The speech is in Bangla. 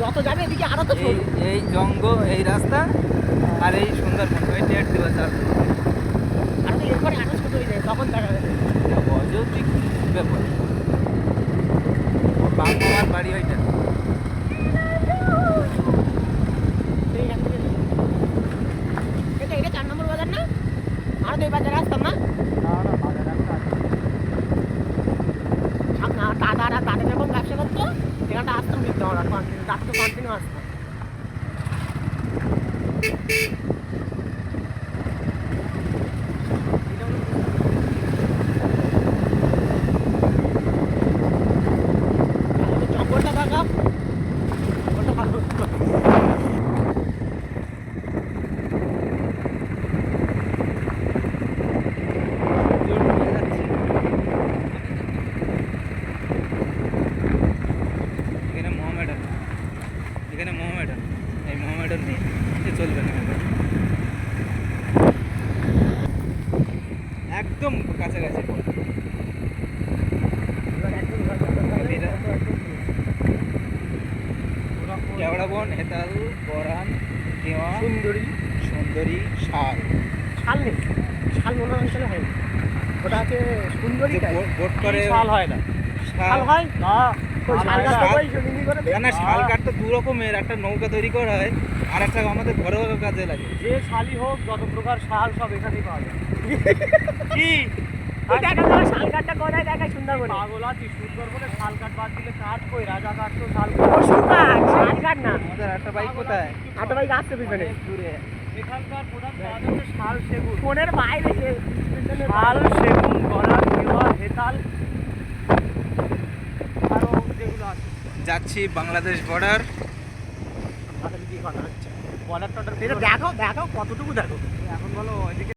যত যাবে এদিকে আরো তো এই এই জঙ্গল এই রাস্তা আর এই সুন্দরবন ওই ডেট দেওয়া যাবে আর তো এরপরে আরো ছোট হয়ে যায় তখন দেখা যাবে অযৌক্তিক ব্যাপার বাপ মামার বাড়ি ওইটা এইখান থেকে এটা 4 নম্বর বাজার না? আর তো এই বাজারে আসতাম না? দাদা যখন ব্যবসা করতো এখানটা আসতাম কিন্তু আমরা কন্টিনিউ আসতাম। জঙ্গলটা থাকা ওটা ভালো এখানে মোহামেডান এই মোহামেডান নিয়ে চলবে না একদম কাছাকাছি কেওড়া বন হেতাল গরান কেওয়া সুন্দরী শাল নেই শাল মনে অঞ্চলে হয় ওটা আছে সুন্দরী বোট করে শাল হয় না শাল হয় না না শাল কাঠটা দু রকমের একটা নৌকা তৈরি করা হয় আর একটা আমাদের ঘরোয়া কাজে লাগে যে শালই হোক যত প্রকার শাল সব এখানেই পাওয়া যায় কি শাল কাঠটা কোথায় দেখায় সুন্দরবনে পাগল আছি সুন্দরবনে শাল কাঠ বাদ দিলে কাঠ কই রাজা কাঠ তো শাল শাল কাঠ না আমাদের একটা বাইক কোথায় একটা বাইক আসছে পিছনে দূরে এখানকার প্রধান কাজ হচ্ছে শাল সেগুন ফোনের বাইরে শাল সেগুন গলা কেওয়া হেতাল আরো যেগুলো আছে যাচ্ছি বাংলাদেশ বর্ডার দেখো দেখো কতটুকু দেখো এখন বলো ওইদিকে